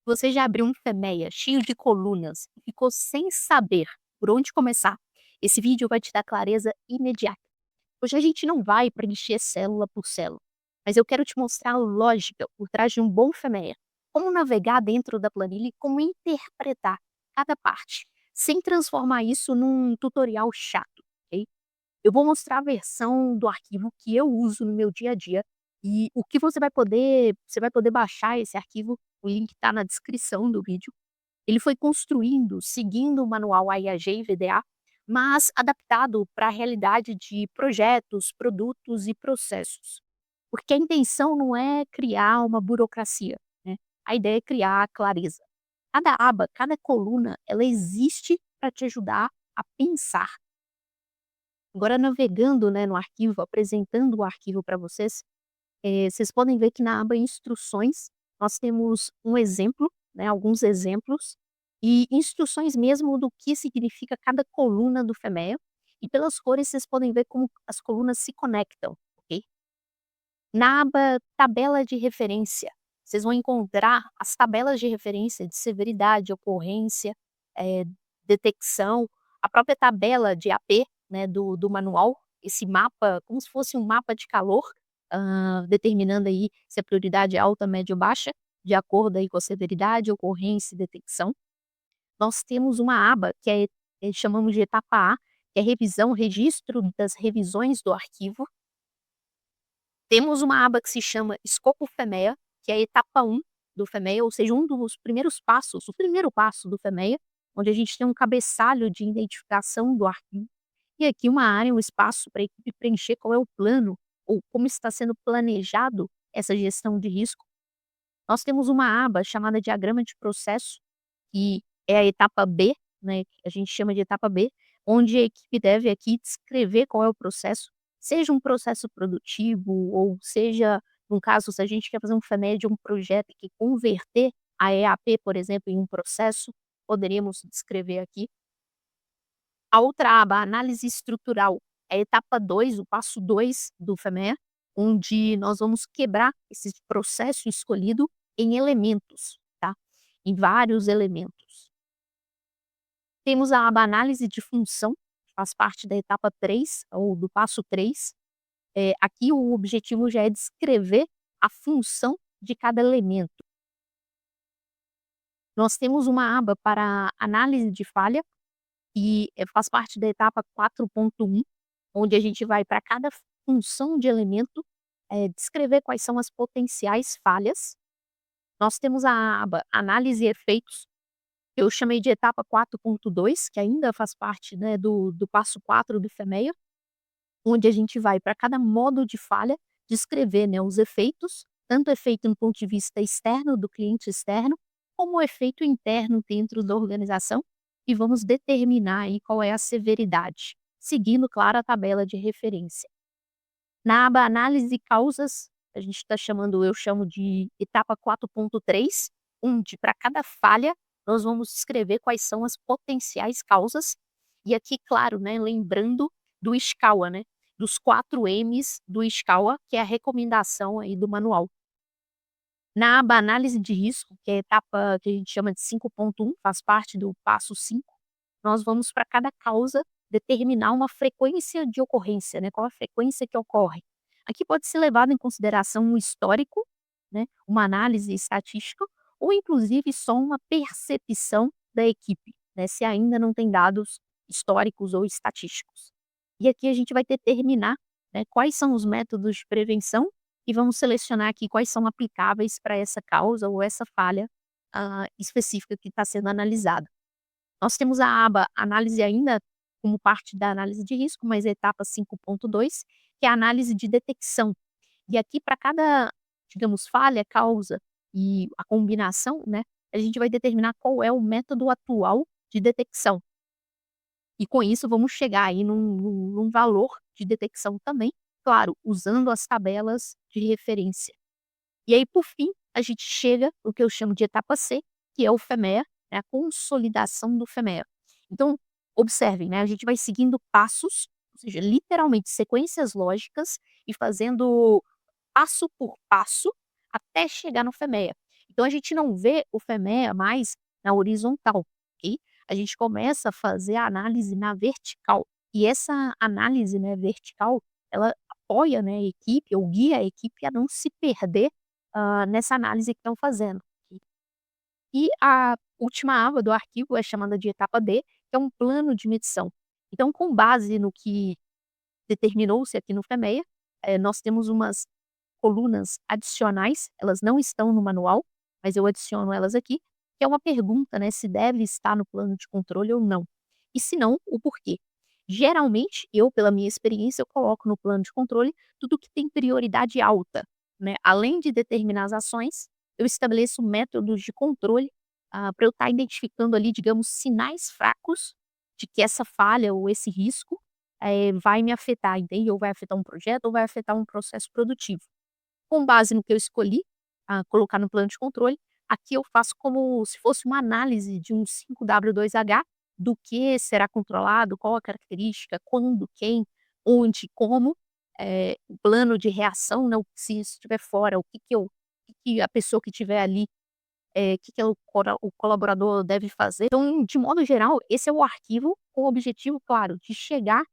Você já abriu um Femeia cheio de colunas e ficou sem saber por onde começar? Esse vídeo vai te dar clareza imediata. Hoje a gente não vai preencher célula por célula, mas eu quero te mostrar a lógica por trás de um bom Femeia. Como navegar dentro da planilha e como interpretar cada parte, sem transformar isso num tutorial chato, ok? Eu vou mostrar a versão do arquivo que eu uso no meu dia a dia e o que você vai poder baixar esse arquivo, o link está na descrição do vídeo. Ele foi construindo seguindo o manual AIAG e VDA, mas adaptado para a realidade de projetos, produtos e processos. Porque a intenção não é criar uma burocracia, né? A ideia é criar clareza. Cada aba, cada coluna, ela existe para te ajudar a pensar. Agora navegando, né, no arquivo, apresentando o arquivo para vocês, vocês podem ver que na aba instruções, nós temos um exemplo, né, alguns exemplos, e instruções mesmo do que significa cada coluna do Femeia, e pelas cores vocês podem ver como as colunas se conectam, ok? Na aba tabela de referência, vocês vão encontrar as tabelas de referência de severidade, ocorrência, eh, detecção, a própria tabela de AP, né, do manual, esse mapa, como se fosse um mapa de calor, determinando aí se a prioridade é alta, média ou baixa, de acordo aí com a severidade, ocorrência e detecção. Nós temos uma aba que chamamos de etapa A, que é revisão, registro das revisões do arquivo. Temos uma aba que se chama escopo Femeia, que é a etapa 1 do Femeia, ou seja, um dos primeiros passos, o primeiro passo do Femeia, onde a gente tem um cabeçalho de identificação do arquivo, e aqui uma área, um espaço para a equipe preencher qual é o plano, ou como está sendo planejado essa gestão de risco. Nós temos uma aba chamada diagrama de processo, que é a etapa B, né, que a gente chama de etapa B, onde a equipe deve aqui descrever qual é o processo, seja um processo produtivo ou seja, no caso, se a gente quer fazer um FAME de um projeto que converter a EAP, por exemplo, em um processo, poderíamos descrever aqui. A outra aba, análise estrutural, é a etapa 2, o passo 2 do FAME, onde nós vamos quebrar esse processo escolhido em elementos, tá? Em vários elementos. Temos a aba análise de função, que faz parte da etapa 3 ou do passo 3. Aqui o objetivo já é descrever a função de cada elemento. Nós temos uma aba para análise de falha, que faz parte da etapa 4.1, onde a gente vai para cada função de elemento, descrever quais são as potenciais falhas. Nós temos a aba análise e efeitos, que eu chamei de etapa 4.2, que ainda faz parte, né, do passo 4 do FEMEA, onde a gente vai para cada modo de falha descrever, né, os efeitos, tanto efeito no ponto de vista externo, do cliente externo, como o efeito interno dentro da organização, e vamos determinar aí qual é a severidade, seguindo, claro, a tabela de referência. Na aba análise e causas, a gente está chamando, eu chamo de etapa 4.3, onde para cada falha nós vamos descrever quais são as potenciais causas, e aqui, claro, né, lembrando do SCAWA, né, dos 4 M's do SCAWA, que é a recomendação aí do manual. Na aba análise de risco, que é a etapa que a gente chama de 5.1, faz parte do passo 5, nós vamos para cada causa determinar uma frequência de ocorrência, né, qual a frequência que ocorre. Aqui pode ser levado em consideração um histórico, né, uma análise estatística, ou inclusive só uma percepção da equipe, né, se ainda não tem dados históricos ou estatísticos. E aqui a gente vai determinar, né, quais são os métodos de prevenção e vamos selecionar aqui quais são aplicáveis para essa causa ou essa falha, específica que está sendo analisada. Nós temos a aba análise ainda como parte da análise de risco, mas a etapa 5.2, que é a análise de detecção. E aqui para cada, digamos, falha, causa e a combinação, né, a gente vai determinar qual é o método atual de detecção. E com isso vamos chegar aí num valor de detecção também, claro, usando as tabelas de referência. E aí, por fim, a gente chega no que eu chamo de etapa C, que é o FEMEA, né, a consolidação do FEMEA. Então, observem, né, a gente vai seguindo passos, ou seja, literalmente sequências lógicas e fazendo passo por passo até chegar no FEMEA. Então a gente não vê o FEMEA mais na horizontal, ok? A gente começa a fazer a análise na vertical. E essa análise, né, vertical, ela apoia, né, a equipe ou guia a equipe a não se perder, nessa análise que estão fazendo. E a última aba do arquivo é chamada de etapa D, que é um plano de medição. Então, com base no que determinou-se aqui no FEMEA, nós temos umas colunas adicionais, elas não estão no manual, mas eu adiciono elas aqui, que é uma pergunta, né, se deve estar no plano de controle ou não. E se não, o porquê. Geralmente, eu, pela minha experiência, eu coloco no plano de controle tudo que tem prioridade alta, né? Além de determinar as ações, eu estabeleço métodos de controle para eu estar identificando ali, digamos, sinais fracos de que essa falha ou esse risco vai me afetar, entende? Ou vai afetar um projeto ou vai afetar um processo produtivo. Com base no que eu escolhi, colocar no plano de controle, aqui eu faço como se fosse uma análise de um 5W2H, do que será controlado, qual a característica, quando, quem, onde, como, o plano de reação, né, se isso estiver fora, o que que a pessoa que estiver ali, o que que o colaborador deve fazer. Então, de modo geral, esse é o arquivo com o objetivo, claro, de chegar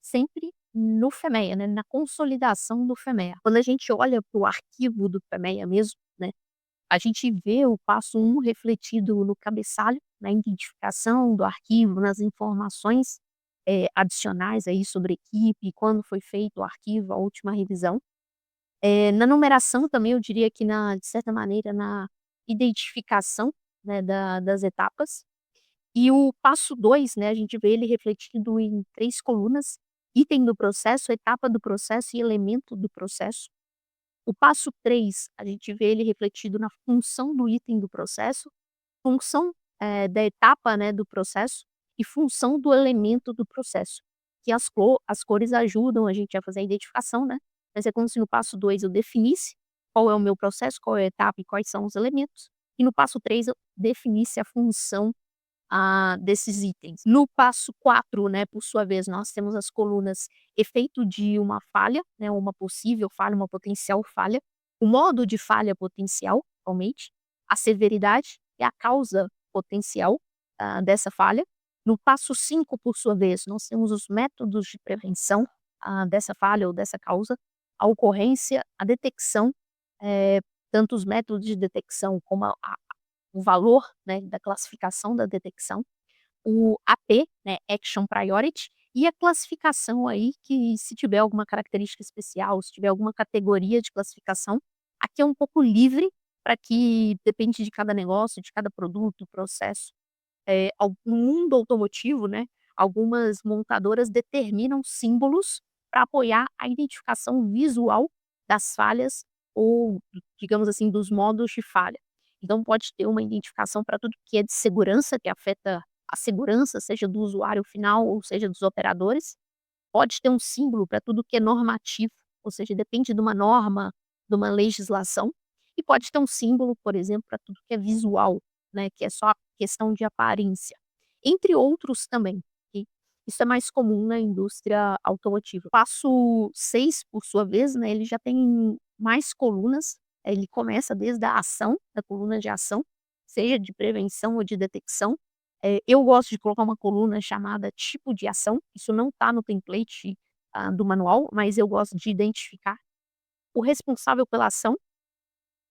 sempre no FEMEA, né, na consolidação do FEMEA. Quando a gente olha para o arquivo do FEMEA mesmo, né, a gente vê o passo um refletido no cabeçalho, na identificação do arquivo, nas informações, adicionais aí sobre equipe, quando foi feito o arquivo, a última revisão. Na numeração também eu diria que de certa maneira, na identificação, né, das etapas. E o passo 2, né, a gente vê ele refletido em 3 colunas: item do processo, etapa do processo e elemento do processo. O passo 3, a gente vê ele refletido na função do item do processo, função, da etapa, né, do processo e função do elemento do processo. Que as cores ajudam a gente a fazer a identificação, né, mas é como se no passo 2 eu definisse qual é o meu processo, qual é a etapa e quais são os elementos, e no passo 3 eu definisse a função desses itens. No passo 4, né, por sua vez, nós temos as colunas efeito de uma falha, né, uma possível falha, uma potencial falha, o modo de falha potencial, atualmente, a severidade e a causa potencial, dessa falha. No passo 5, por sua vez, nós temos os métodos de prevenção, dessa falha ou dessa causa, a ocorrência, a detecção, tanto os métodos de detecção como o valor, né, da classificação da detecção, o AP, né, Action Priority, e a classificação aí que se tiver alguma característica especial, se tiver alguma categoria de classificação, aqui é um pouco livre para que depende de cada negócio, de cada produto, processo. No mundo automotivo, né, algumas montadoras determinam símbolos para apoiar a identificação visual das falhas ou, digamos assim, dos modos de falha. Então pode ter uma identificação para tudo que é de segurança, que afeta a segurança, seja do usuário final ou seja dos operadores. Pode ter um símbolo para tudo que é normativo, ou seja, depende de uma norma, de uma legislação, e pode ter um símbolo, por exemplo, para tudo que é visual, né, que é só questão de aparência, entre outros também, ok. Isso é mais comum na indústria automotiva. O passo 6, por sua vez, né, ele já tem mais colunas, ele começa desde a ação, da coluna de ação, seja de prevenção ou de detecção. Eu gosto de colocar uma coluna chamada tipo de ação, isso não está no template, do manual, mas eu gosto de identificar o responsável pela ação,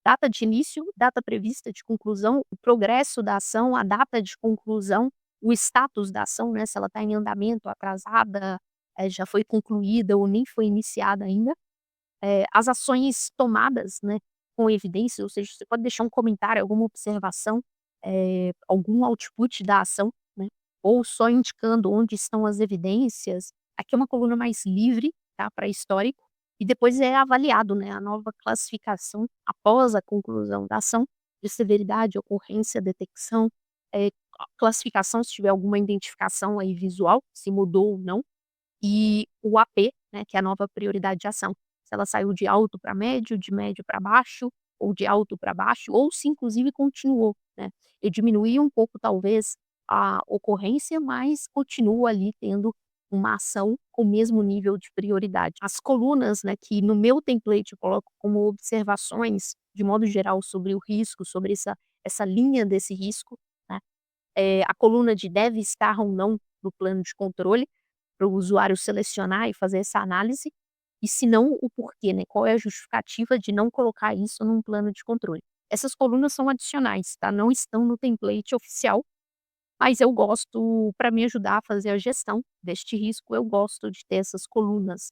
data de início, data prevista de conclusão, o progresso da ação, a data de conclusão, o status da ação, né, se ela está em andamento, atrasada, já foi concluída ou nem foi iniciada ainda. As ações tomadas, né, com evidência, ou seja, você pode deixar um comentário, alguma observação, algum output da ação, né, ou só indicando onde estão as evidências. Aqui é uma coluna mais livre, tá, para histórico, e depois é avaliado, né, a nova classificação após a conclusão da ação, de severidade, ocorrência, detecção, classificação se tiver alguma identificação aí visual, se mudou ou não. E o AP, né, que é a nova prioridade de ação. Se ela saiu de alto para médio, de médio para baixo, ou de alto para baixo, ou se inclusive continuou, né. E diminuir um pouco talvez a ocorrência, mas continua ali tendo uma ação com o mesmo nível de prioridade. As colunas, né, que no meu template eu coloco como observações, de modo geral, sobre o risco, sobre essa linha desse risco, né, a coluna de deve estar ou não no plano de controle, para o usuário selecionar e fazer essa análise, e se não, o porquê, né, qual é a justificativa de não colocar isso num plano de controle. Essas colunas são adicionais, tá, não estão no template oficial, mas eu gosto para me ajudar a fazer a gestão deste risco, eu gosto de ter essas colunas.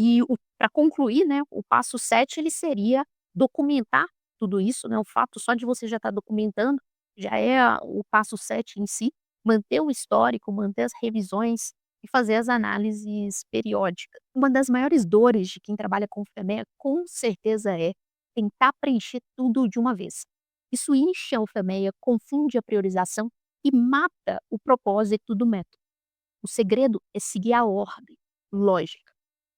E para concluir, né, o passo 7 ele seria documentar tudo isso, né, o fato só de você já estar documentando, já é o passo 7 em si, manter o histórico, manter as revisões e fazer as análises periódicas. Uma das maiores dores de quem trabalha com FEMEA, com certeza é tentar preencher tudo de uma vez. Isso incha o FEMEA, confunde a priorização e mata o propósito do método. O segredo é seguir a ordem lógica.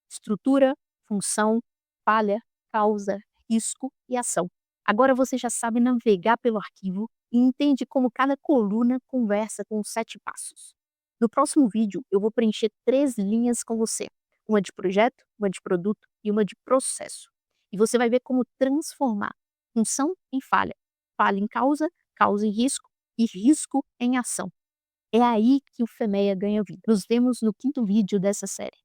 Estrutura, função, falha, causa, risco e ação. Agora você já sabe navegar pelo arquivo e entende como cada coluna conversa com os 7 passos. No próximo vídeo, eu vou preencher 3 linhas com você: uma de projeto, uma de produto e uma de processo. E você vai ver como transformar função em falha, falha em causa, causa em risco e risco em ação. É aí que o FEMEA ganha vida. Nos vemos no quinto vídeo dessa série.